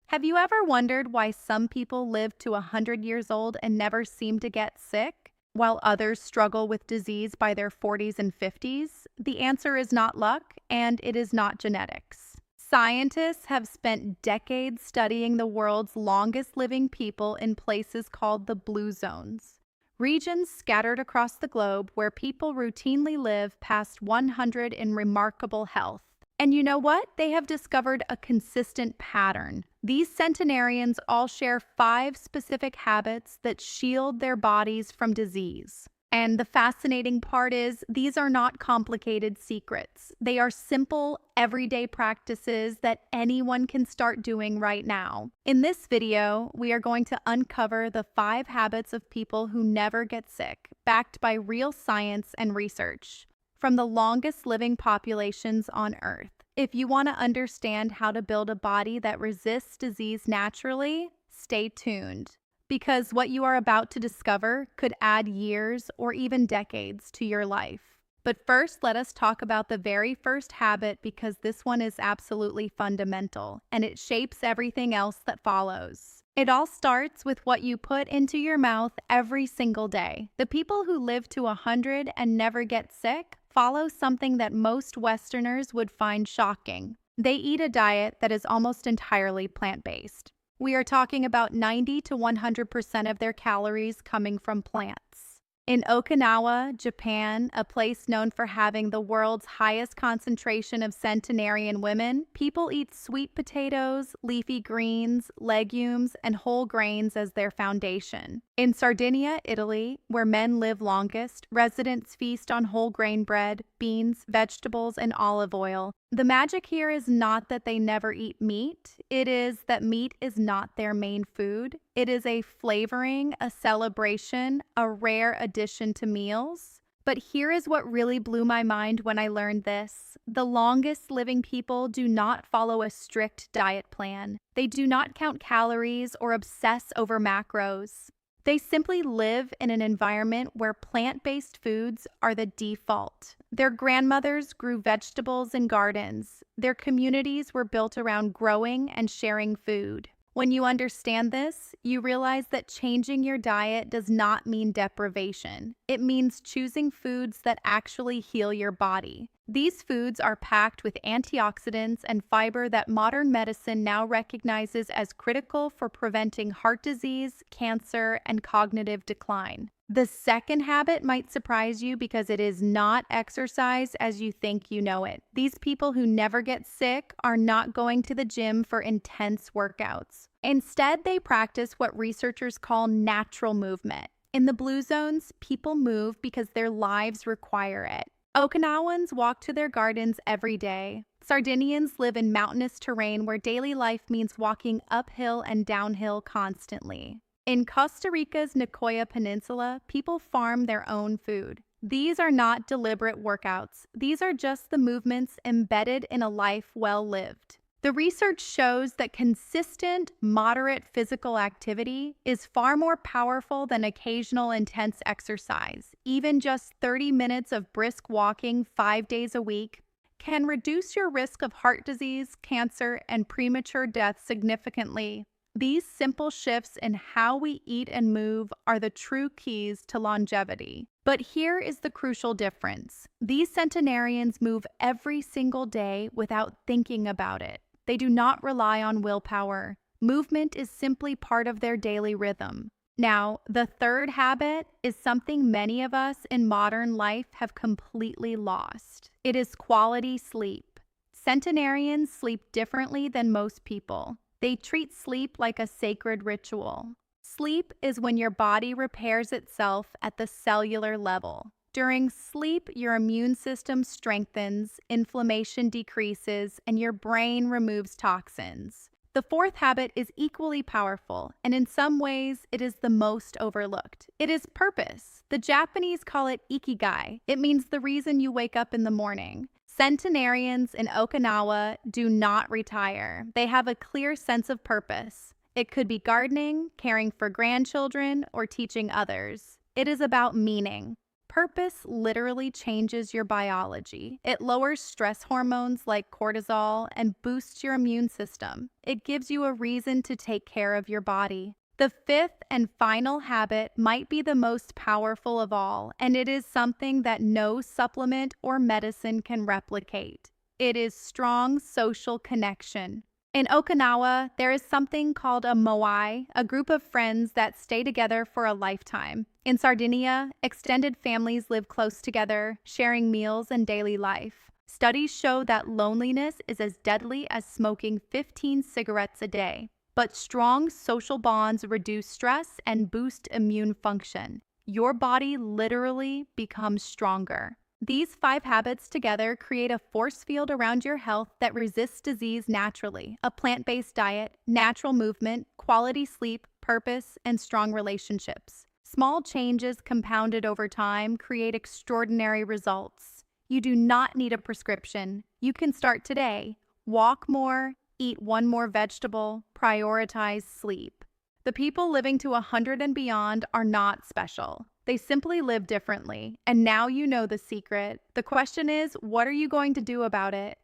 Have you ever wondered why some people live to 100 years old and never seem to get sick, while others struggle with disease by their 40s and 50s? The answer is not luck, and it is not genetics. Scientists have spent decades studying the world's longest living people in places called the blue zones, regions scattered across the globe where people routinely live past 100 in remarkable health. And you know what? They have discovered a consistent pattern. These centenarians all share 5 specific habits that shield their bodies from disease. And the fascinating part is, these are not complicated secrets. They are simple, everyday practices that anyone can start doing right now. In this video, we are going to uncover the 5 habits of people who never get sick, backed by real science and research from the longest living populations on Earth. If you want to understand how to build a body that resists disease naturally, stay tuned, because what you are about to discover could add years or even decades to your life. But first, let us talk about the very first habit, because this one is absolutely fundamental, and it shapes everything else that follows. It all starts with what you put into your mouth every single day. The people who live to 100 and never get sick follow something that most Westerners would find shocking. They eat a diet that is almost entirely plant-based. We are talking about 90 to 100% of their calories coming from plants. In Okinawa, Japan, a place known for having the world's highest concentration of centenarian women, people eat sweet potatoes, leafy greens, legumes, and whole grains as their foundation. In Sardinia, Italy, where men live longest, residents feast on whole grain bread, beans, vegetables, and olive oil. The magic here is not that they never eat meat. It is that meat is not their main food. It is a flavoring, a celebration, a rare addition to meals. But here is what really blew my mind when I learned this. The longest living people do not follow a strict diet plan. They do not count calories or obsess over macros. They simply live in an environment where plant-based foods are the default. Their grandmothers grew vegetables in gardens. Their communities were built around growing and sharing food. When you understand this, you realize that changing your diet does not mean deprivation. It means choosing foods that actually heal your body. These foods are packed with antioxidants and fiber that modern medicine now recognizes as critical for preventing heart disease, cancer, and cognitive decline. The second habit might surprise you because it is not exercise as you think you know it. These people who never get sick are not going to the gym for intense workouts. Instead, they practice what researchers call natural movement. In the blue zones, people move because their lives require it. Okinawans walk to their gardens every day. Sardinians live in mountainous terrain where daily life means walking uphill and downhill constantly. In Costa Rica's Nicoya Peninsula, people farm their own food. These are not deliberate workouts. These are just the movements embedded in a life well lived. The research shows that consistent, moderate physical activity is far more powerful than occasional intense exercise. Even just 30 minutes of brisk walking 5 days a week can reduce your risk of heart disease, cancer, and premature death significantly. These simple shifts in how we eat and move are the true keys to longevity. But here is the crucial difference. These centenarians move every single day without thinking about it. They do not rely on willpower. Movement is simply part of their daily rhythm. Now, the third habit is something many of us in modern life have completely lost. It is quality sleep. Centenarians sleep differently than most people. They treat sleep like a sacred ritual. Sleep is when your body repairs itself at the cellular level. During sleep, your immune system strengthens, inflammation decreases, and your brain removes toxins. The fourth habit is equally powerful, and in some ways, it is the most overlooked. It is purpose. The Japanese call it ikigai. It means the reason you wake up in the morning. Centenarians in Okinawa do not retire. They have a clear sense of purpose. It could be gardening, caring for grandchildren, or teaching others. It is about meaning. Purpose literally changes your biology. It lowers stress hormones like cortisol and boosts your immune system. It gives you a reason to take care of your body. The fifth and final habit might be the most powerful of all, and it is something that no supplement or medicine can replicate. It is strong social connection. In Okinawa, there is something called a moai, a group of friends that stay together for a lifetime. In Sardinia, extended families live close together, sharing meals and daily life. Studies show that loneliness is as deadly as smoking 15 cigarettes a day. But strong social bonds reduce stress and boost immune function. Your body literally becomes stronger. These 5 habits together create a force field around your health that resists disease naturally. A plant-based diet, natural movement, quality sleep, purpose, and strong relationships. Small changes compounded over time create extraordinary results. You do not need a prescription. You can start today. Walk more, eat 1 more vegetable, prioritize sleep. The people living to 100 and beyond are not special. They simply live differently, and now you know the secret. The question is, what are you going to do about it?